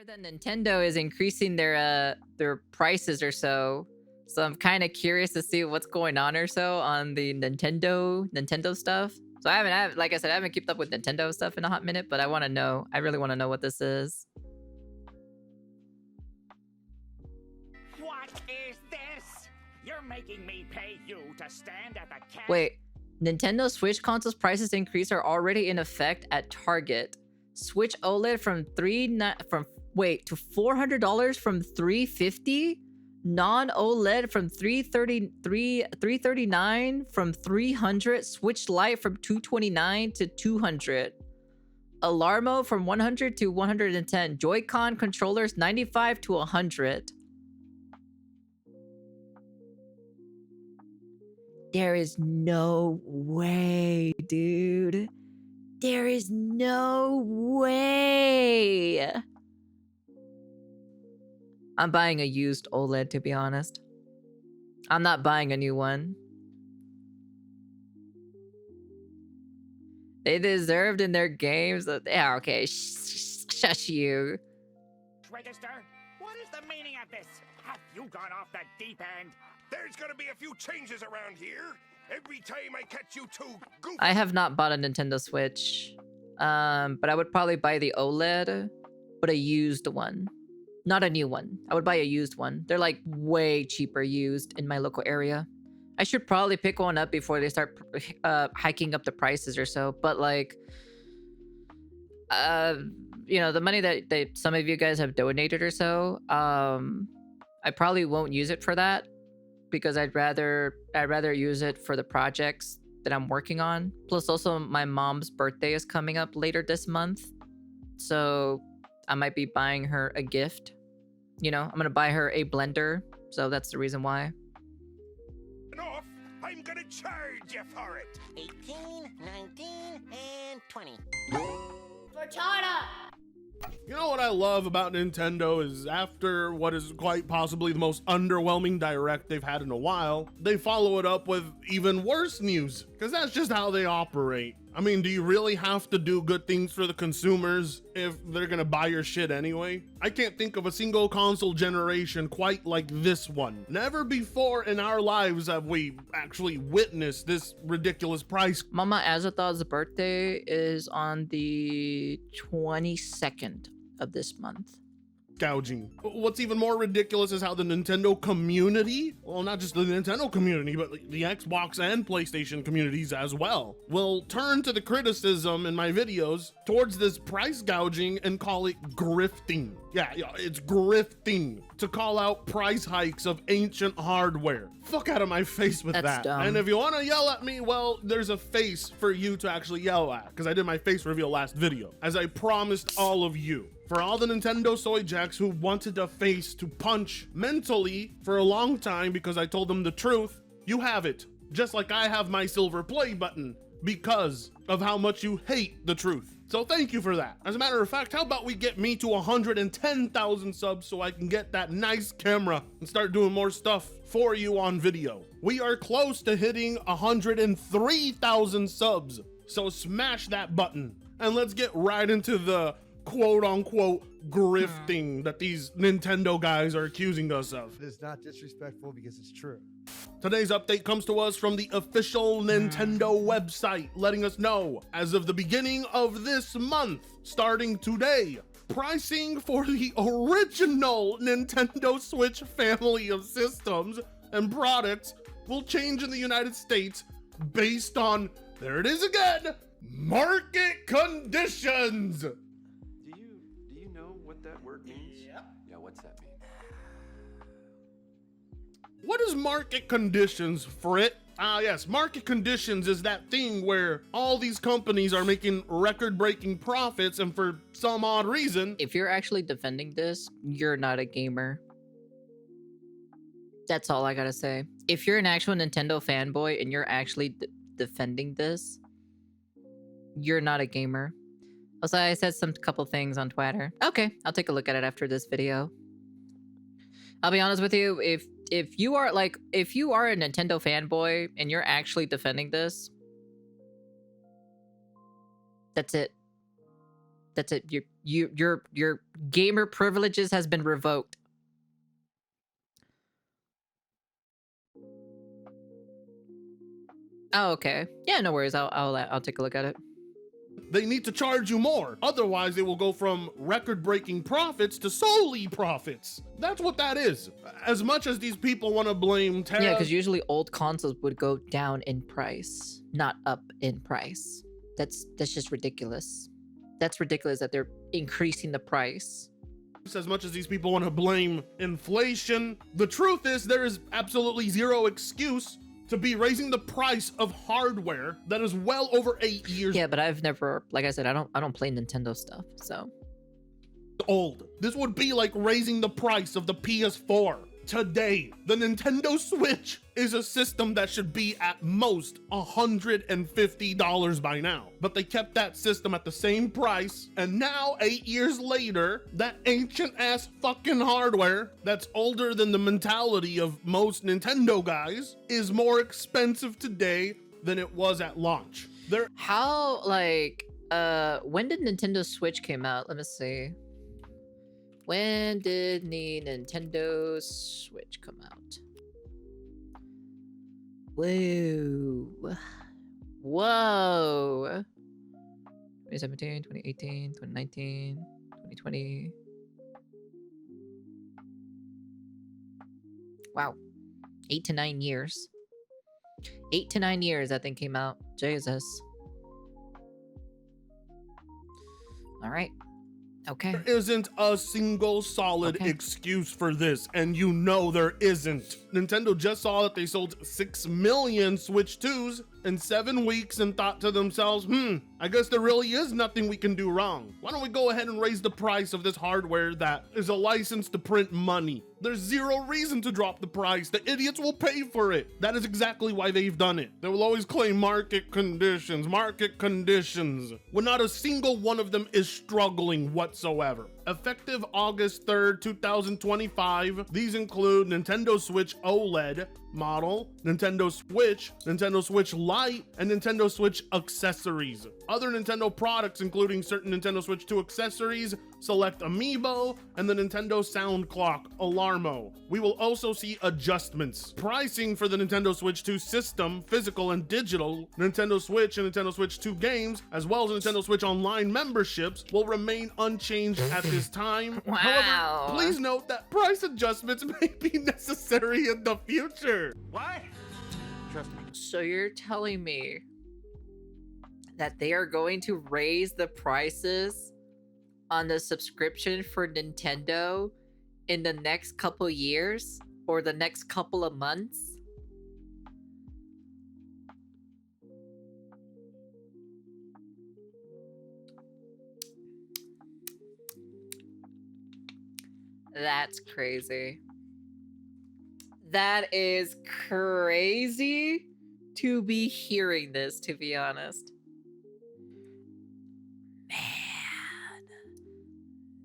heard that Nintendo is increasing their prices or so. So I'm kind of curious to see what's going on or so on the Nintendo stuff. So like I said, I haven't kept up with Nintendo stuff in a hot minute, but I want to know. I really want to know what this is. What is this? You're making me pay you to stand at the cash. Wait, Nintendo Switch consoles prices increase are already in effect at Target. Switch OLED from to $400 from $350. Non-OLED from $339 from $300. Switch Lite from $229 to $200. Alarmo from $100 to $110. Joy-Con controllers $95 to $100. There is no way, dude. There is no way. I'm buying a used OLED, to be honest. I'm not buying a new one. They deserved in their games. Yeah, okay. Shush you. Register? What is the meaning of this? Have you gone off the deep end? There's gonna be a few changes around here. Every time I catch you two goofy. I have not bought a Nintendo Switch. But I would probably buy the OLED, but a used one. Not a new one. I would buy a used one. They're like way cheaper used in my local area. I should probably pick one up before they start hiking up the prices or so. But like, you know, the money that some of you guys have donated or so, I probably won't use it for that because I'd rather use it for the projects that I'm working on. Plus, also my mom's birthday is coming up later this month, so I might be buying her a gift. You know, I'm gonna buy her a blender, so that's the reason why. Off, I'm gonna charge you for it. 18, 19, and 20. Cortana! You know what I love about Nintendo is after what is quite possibly the most underwhelming direct they've had in a while, they follow it up with even worse news, because that's just how they operate. I mean, do you really have to do good things for the consumers if they're gonna buy your shit anyway? I can't think of a single console generation quite like this one. Never before in our lives have we actually witnessed this ridiculous price. Mama Azathoth's birthday is on the 22nd of this month. Gouging. What's even more ridiculous is how the Nintendo community, well, not just the Nintendo community, but the Xbox and PlayStation communities as well, will turn to the criticism in my videos towards this price gouging and call it grifting. Yeah, it's grifting to call out price hikes of ancient hardware. Fuck out of my face with That's that. dumb. And if you want to yell at me, well, there's a face for you to actually yell at, because I did my face reveal last video, as I promised all of you. For all the Nintendo soy jacks who wanted a face to punch mentally for a long time because I told them the truth, you have it. Just like I have my silver play button because of how much you hate the truth. So thank you for that. As a matter of fact, how about we get me to 110,000 subs so I can get that nice camera and start doing more stuff for you on video. We are close to hitting 103,000 subs. So smash that button and let's get right into the quote-unquote grifting that these Nintendo guys are accusing us of. It's not disrespectful because it's true. Today's update comes to us from the official Nintendo website, letting us know, as of the beginning of this month, starting today, pricing for the original Nintendo Switch family of systems and products will change in the United States based on, there it is again, market conditions. Do you know what that word means? Yep. Yeah, what's that mean? What is market conditions, Frit? Yes, market conditions is that thing where all these companies are making record-breaking profits, and for some odd reason... If you're actually defending this, you're not a gamer. That's all I gotta say. If you're an actual Nintendo fanboy and you're actually defending this, you're not a gamer. Also, I said some couple things on Twitter. Okay, I'll take a look at it after this video. I'll be honest with you, if you are a Nintendo fanboy and you're actually defending this, that's it. That's it. Your gamer privileges has been revoked. Oh, okay. Yeah, no worries. I'll take a look at it. They need to charge you more. Otherwise, they will go from record-breaking profits to solely profits. That's what that is. As much as these people want to blame Tariffs, Yeah, because usually old consoles would go down in price, not up in price. That's just ridiculous. That's ridiculous that they're increasing the price. as much as these people want to blame inflation, the truth is there is absolutely zero excuse to be raising the price of hardware that is well over 8 years Yeah, but I've never, like I said, I don't play Nintendo stuff, so. old. This would be like raising the price of the PS4 today. The Nintendo Switch is a system that should be at most $150 by now, but they kept that system at the same price, and now 8 years later, that ancient ass fucking hardware that's older than the mentality of most Nintendo guys is more expensive today than it was at launch. How, like, when did Nintendo Switch came out? Let me see. When did the Nintendo Switch come out? Whoa. Whoa. 2017, 2018, 2019, 2020. Wow. 8 to 9 years. 8 to 9 years that thing came out. Jesus. All right. Okay. There isn't a single solid excuse for this, and you know there isn't. Nintendo just saw that they sold 6 million Switch 2s in 7 weeks and thought to themselves, I guess there really is nothing we can do wrong. Why don't we go ahead and raise the price of this hardware that is a license to print money? There's zero reason to drop the price. The idiots will pay for it. That is exactly why they've done it. They will always claim market conditions, when not a single one of them is struggling whatsoever. Effective August 3rd, 2025, these include Nintendo Switch OLED model, Nintendo Switch Lite, and Nintendo Switch accessories. Other Nintendo products including certain Nintendo Switch 2 accessories, select amiibo, and the Nintendo Sound Clock Alarmo. We will also see adjustments. Pricing for the Nintendo Switch 2 system, physical and digital, Nintendo Switch and Nintendo Switch 2 games, as well as Nintendo Switch Online memberships will remain unchanged at this time. Wow. However, please note that price adjustments may be necessary in the future. What? Trust me. So you're telling me that they are going to raise the prices on the subscription for Nintendo in the next couple years or the next couple of months? That's crazy. That is crazy to be hearing this, to be honest.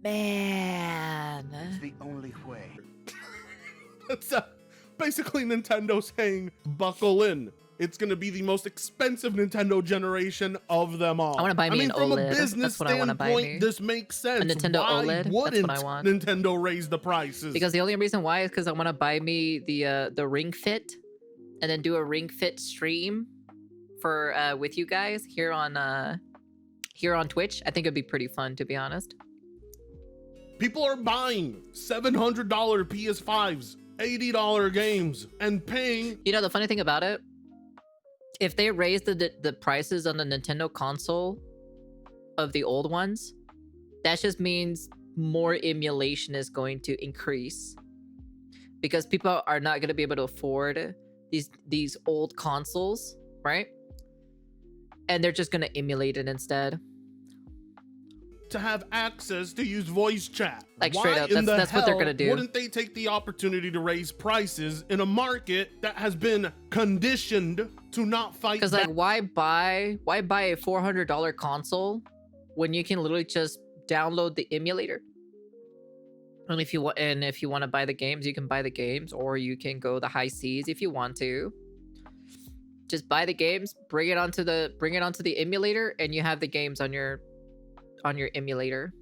Man. It's the only way. It's basically Nintendo saying, buckle in. It's going to be the most expensive Nintendo generation of them all. I want to buy me an from OLED. a business That's what I want to buy me. standpoint, this makes sense. A Nintendo Why OLED. That's wouldn't what I want. Nintendo raise the prices? Because the only reason why is because I want to buy me the Ring Fit, and then do a Ring Fit stream for with you guys here on Twitch. I think it'd be pretty fun, to be honest. People are buying $700 PS5s, $80 games, and paying. You know, the funny thing about it, if they raise the prices on the Nintendo console of the old ones, that just means more emulation is going to increase, because people are not going to be able to afford these old consoles, right? And they're just going to emulate it instead. To have access to use voice chat. Like, straight up, Why in the that's what they're gonna hell do. Wouldn't they take the opportunity to raise prices in a market that has been conditioned to not fight Because, back? like, why buy a $400 console when you can literally just download the emulator? And if you want to buy the games, you can buy the games, or you can go the high seas if you want to. Just buy the games, bring it onto the emulator, and you have the games on your on your emulator.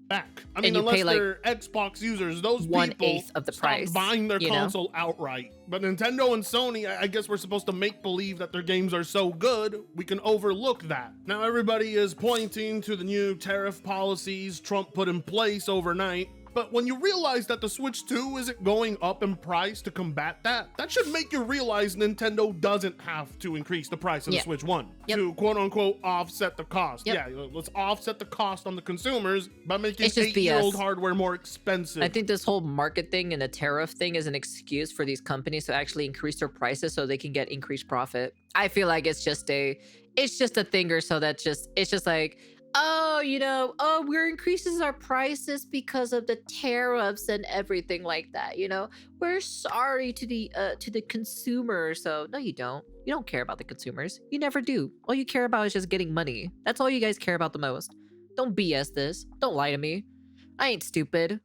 Back. I And mean, you unless pay, like, they're Xbox users, those 1/8 people of the stopped price, buying their you know? console outright. But Nintendo and Sony, I guess we're supposed to make believe that their games are so good, we can overlook that. Now everybody is pointing to the new tariff policies Trump put in place overnight. But when you realize that the Switch 2 isn't going up in price to combat that, that should make you realize Nintendo doesn't have to increase the price of the Switch 1 to quote unquote offset the cost. Yeah, let's offset the cost on the consumers by making It's just 8-year-old BS. hardware more expensive. I think this whole market thing and the tariff thing is an excuse for these companies to actually increase their prices so they can get increased profit. I feel like it's just a thing or so that's just, it's just like, oh, you know, oh, we're increasing our prices because of the tariffs and everything like that. You know, we're sorry to the consumer. So no, you don't. You don't care about the consumers. You never do. All you care about is just getting money. That's all you guys care about the most. Don't BS this. Don't lie to me. I ain't stupid.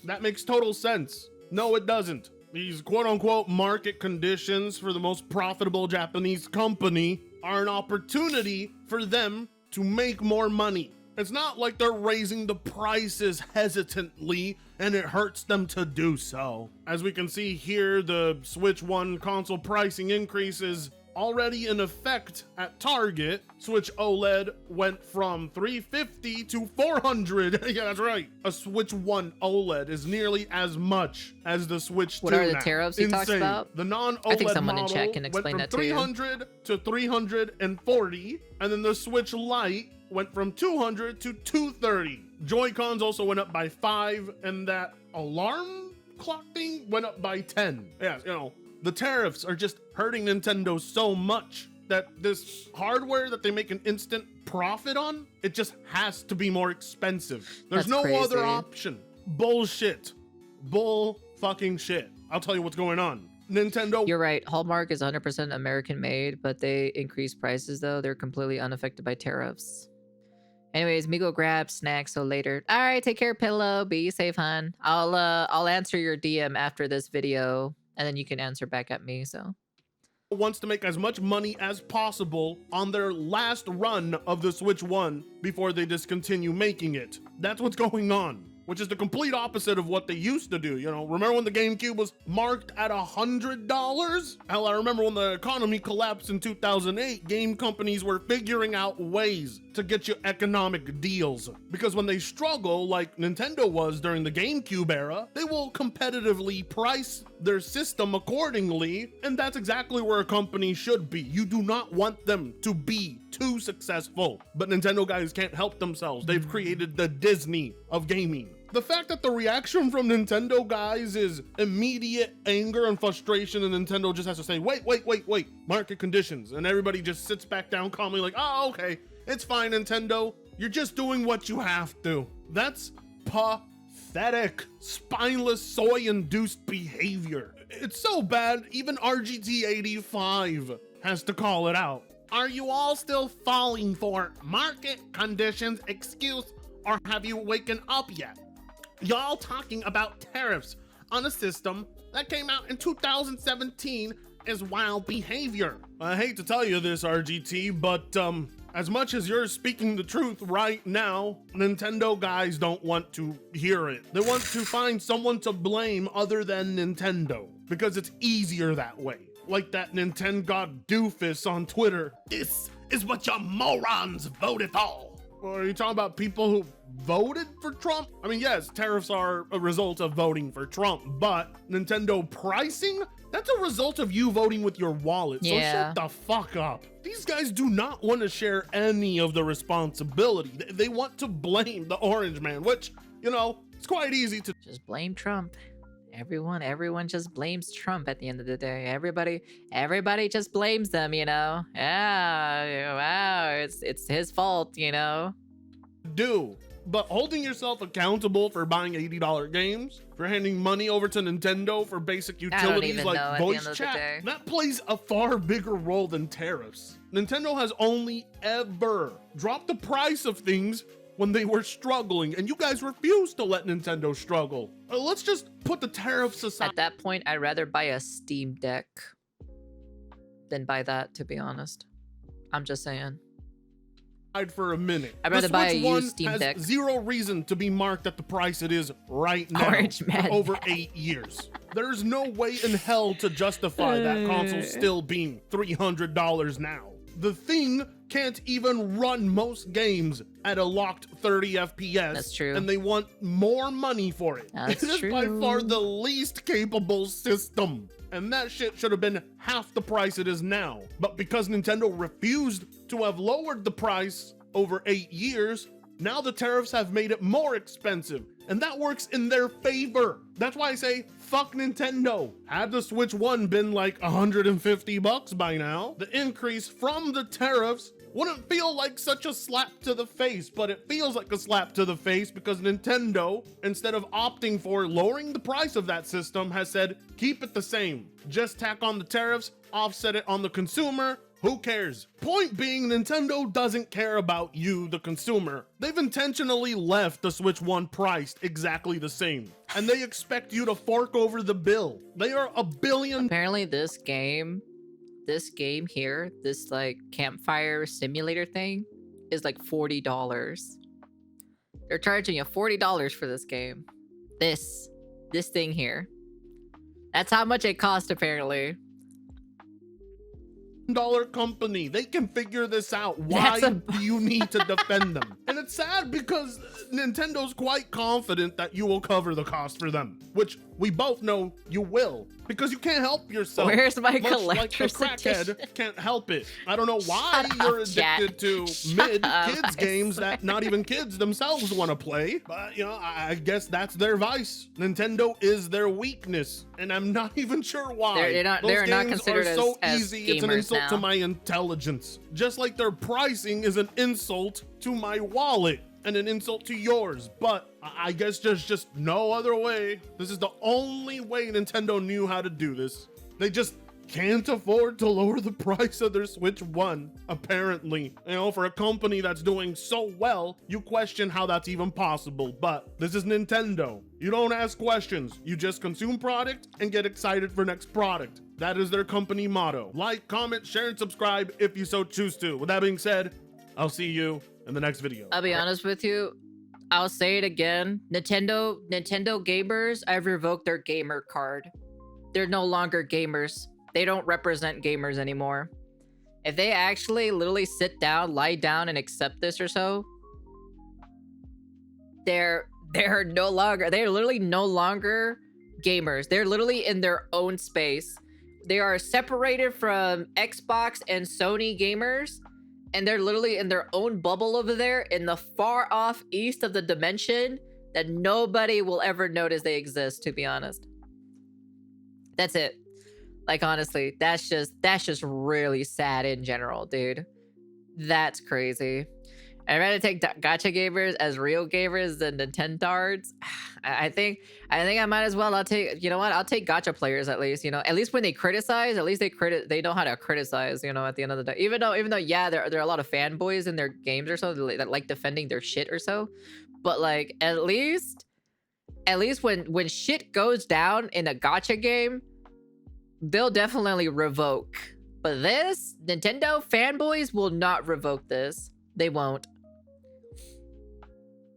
That makes total sense. No, it doesn't. These quote-unquote market conditions for the most profitable Japanese company are an opportunity for them to make more money. It's not like they're raising the prices hesitantly and it hurts them to do so. As we can see here, the Switch 1 console pricing increase is already in effect at Target. Switch OLED went from $350 to $400. Yeah, that's right. A Switch 1 OLED is nearly as much as the Switch 2 What are the now. tariffs he talks Insane. about? The non-OLED I think someone in model chat can explain went that from to you. $300 to $340, and then the Switch Lite went from $200 to $230. Joy-Cons also went up by 5, and that alarm clock thing went up by 10. Yeah, you know, the tariffs are just hurting Nintendo so much that this hardware that they make an instant profit on, it just has to be more expensive. There's That's no crazy. other option. Bullshit. Bull fucking shit. I'll tell you what's going on. Nintendo. You're right. Hallmark is 100% American made, but they increase prices though. They're completely unaffected by tariffs. Anyways, me go grab snacks so later. All right, take care, Pillow. Be safe, hon. I'll answer your DM after this video, and then you can answer back at me. So wants to make as much money as possible on their last run of the Switch 1 before they discontinue making it. That's what's going on, which is the complete opposite of what they used to do. You know, remember when the GameCube was marked at $100? Hell, I remember when the economy collapsed in 2008, game companies were figuring out ways to get you economic deals. Because when they struggle, like Nintendo was during the GameCube era, they will competitively price their system accordingly, and that's exactly where a company should be. You do not want them to be too successful. But Nintendo guys can't help themselves. They've created the Disney of gaming. The fact that the reaction from Nintendo guys is immediate anger and frustration, and Nintendo just has to say, wait, market conditions, and everybody just sits back down calmly like, oh, okay, it's fine, Nintendo. You're just doing what you have to. That's pathetic, spineless, soy-induced behavior. It's so bad, even RGT85 has to call it out. Are you all still falling for market conditions excuse, or have you waken up yet? Y'all talking about tariffs on a system that came out in 2017 is wild behavior. I hate to tell you this, RGT, but as much as you're speaking the truth right now, Nintendo guys don't want to hear it. They want to find someone to blame other than Nintendo, because it's easier that way. Like that Nintendo god doofus on Twitter. This is what your morons voted for. Or are you talking about people who voted for Trump? I mean, yes, tariffs are a result of voting for Trump, but Nintendo pricing? That's a result of you voting with your wallet. So Yeah. shut the fuck up. These guys do not want to share any of the responsibility. They want to blame the orange man, which, you know, it's quite easy to. just blame Trump. Everyone just blames Trump at the end of the day. Everybody just blames them, you know? Yeah, wow, it's his fault, you know? do. But holding yourself accountable for buying $80 games, for handing money over to Nintendo for basic utilities even like know at the voice end of the chat, day. that plays a far bigger role than tariffs. Nintendo has only ever dropped the price of things when they were struggling, and you guys refuse to let Nintendo struggle. Let's just put the tariffs aside. At that point, I'd rather buy a Steam Deck than buy that, to be honest. I'm just saying. for a minute. I'd rather the buy a Switch used One Steam has Deck. zero reason to be marked at the price it is right now Orange for Man. over 8 years. There's no way in hell to justify that console still being $300 now. The thing can't even run most games at a locked 30 FPS. That's true. And they want more money for it. That's It is by true. far the least capable system. And that shit should have been half the price it is now. But because Nintendo refused to have lowered the price over 8 years, now the tariffs have made it more expensive. And that works in their favor. That's why I say, fuck Nintendo. Had the Switch 1 been like $150 by now, the increase from the tariffs wouldn't feel like such a slap to the face, but it feels like a slap to the face because Nintendo, instead of opting for lowering the price of that system, has said, keep it the same. Just tack on the tariffs, offset it on the consumer. Who cares? Point being, Nintendo doesn't care about you, the consumer. They've intentionally left the Switch 1 priced exactly the same, and they expect you to fork over the bill. They are $1 billion Apparently this game here, this like campfire simulator thing, is like $40. They're charging you $40 for this game. This thing here. That's how much it cost apparently. company. They can figure this out. Why do you need to defend them? And it's sad because Nintendo's quite confident that you will cover the cost for them, which we both know you will, because you can't help yourself. Where's my Much collector's like a edition? crackhead can't help it. I don't know why Shut you're up, Jack. addicted to Shut up, kids I games swear. that not even kids themselves want to play. But you know, I guess that's their vice. Nintendo is their weakness, and I'm not even sure why. They're not Those not games considered are so as easy. It's an gamers insult to now. my intelligence. Just like their pricing is an insult to my wallet and an insult to yours. But I guess there's just no other way. This is the only way Nintendo knew how to do this. They just can't afford to lower the price of their Switch 1, apparently. You know, for a company that's doing so well, you question how that's even possible. But this is Nintendo. You don't ask questions. You just consume product and get excited for next product. That is their company motto. Like, comment, share, and subscribe if you so choose to. With that being said, I'll see you in the next video. I'll be honest with you. I'll say it again. Nintendo gamers, I've revoked their gamer card. They're no longer gamers. They don't represent gamers anymore. If they actually literally sit down, lie down, and accept this or so, they're literally no longer gamers. They're literally in their own space. They are separated from Xbox and Sony gamers, and they're literally in their own bubble over there in the far off east of the dimension that nobody will ever notice they exist, to be honest. That's it. Like, honestly, that's just really sad in general, dude. That's crazy. I'd rather take gacha gamers as real gamers than Nintendards. I think I might as well. I'll take, you know what? I'll take gacha players at least. You know, at least when they criticize, at least they know how to criticize. You know, at the end of the day, even though yeah, there are a lot of fanboys in their games or so that like defending their shit or so, but like at least when shit goes down in a gacha game, they'll definitely revoke. But this Nintendo fanboys will not revoke this. They won't.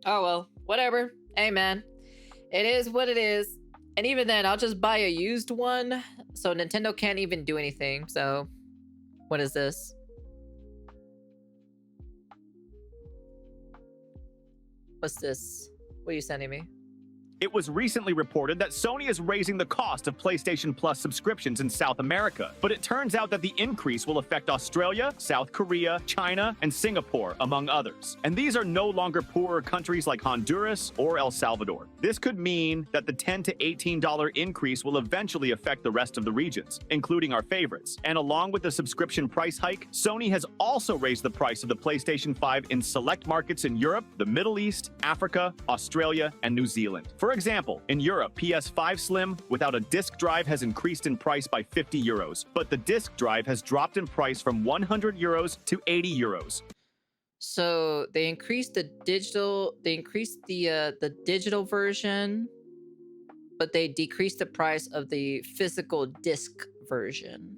Oh well, whatever. Hey man, it is what it is. And even then, I'll just buy a used one, so Nintendo can't even do anything. So, what is this? What's this? What are you sending me? It was recently reported that Sony is raising the cost of PlayStation Plus subscriptions in South America, but it turns out that the increase will affect Australia, South Korea, China, and Singapore, among others. And these are no longer poorer countries like Honduras or El Salvador. This could mean that the $10 to $18 increase will eventually affect the rest of the regions, including our favorites. And along with the subscription price hike, Sony has also raised the price of the PlayStation 5 in select markets in Europe, the Middle East, Africa, Australia, and New Zealand. For example, in Europe, PS5 Slim without a disc drive has increased in price by 50 euros, but the disc drive has dropped in price from 100 euros to 80 euros. So they increased the digital version, but they decreased the price of the physical disc version.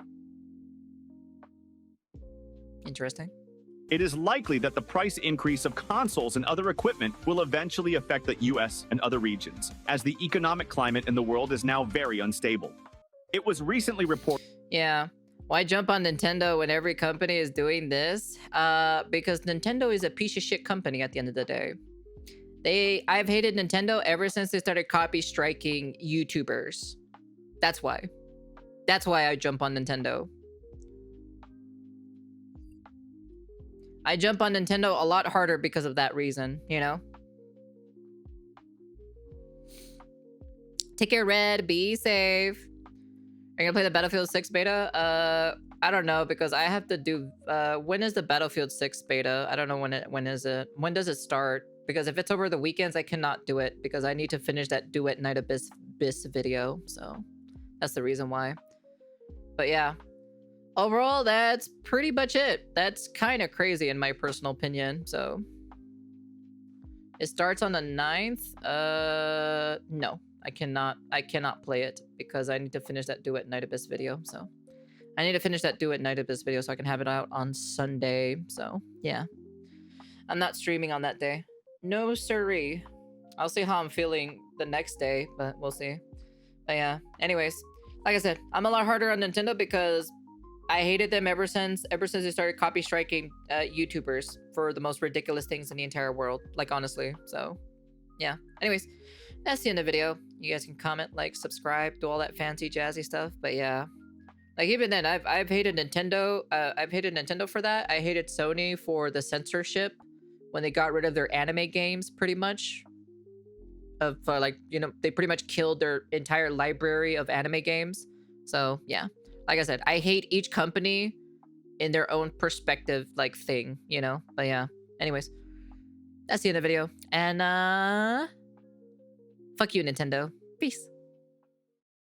Interesting. it is likely that the price increase of consoles and other equipment will eventually affect the US and other regions, as the economic climate in the world is now very unstable. It was recently reported. Yeah. Why jump on Nintendo when every company is doing this? Because Nintendo is a piece of shit company at the end of the day. I've hated Nintendo ever since they started copy striking YouTubers. That's why. That's why I jump on Nintendo. I jump on Nintendo a lot harder because of that reason, you know? Take care, Red. Be safe. Are you gonna play the Battlefield 6 beta? I don't know, because I have to do... when is the Battlefield 6 beta? I don't know when is it. When does it start? Because if it's over the weekends, I cannot do it, because I need to finish that Do It Night Abyss video, so that's the reason why. But yeah. Overall, that's pretty much it. That's kind of crazy in my personal opinion, so... It starts on the 9th? No. I cannot play it because I need to finish that Do It Night Abyss video, so... I need to finish that Do It Night Abyss video so I can have it out on Sunday, so yeah. I'm not streaming on that day. No siree. I'll see how I'm feeling the next day, but we'll see. But yeah, anyways, like I said, I'm a lot harder on Nintendo because I hated them ever since they started copy striking YouTubers for the most ridiculous things in the entire world, like honestly. So yeah, anyways, that's the end of the video. You guys can comment, like, subscribe, do all that fancy jazzy stuff. But yeah, like even then, I've hated Nintendo. I've hated Nintendo for that. I hated Sony for the censorship when they got rid of their anime games, pretty much. Of like, you know, they pretty much killed their entire library of anime games. So yeah, like I said, I hate each company in their own perspective, like, thing, you know. But yeah, anyways, that's the end of the video. And fuck you, Nintendo. Peace.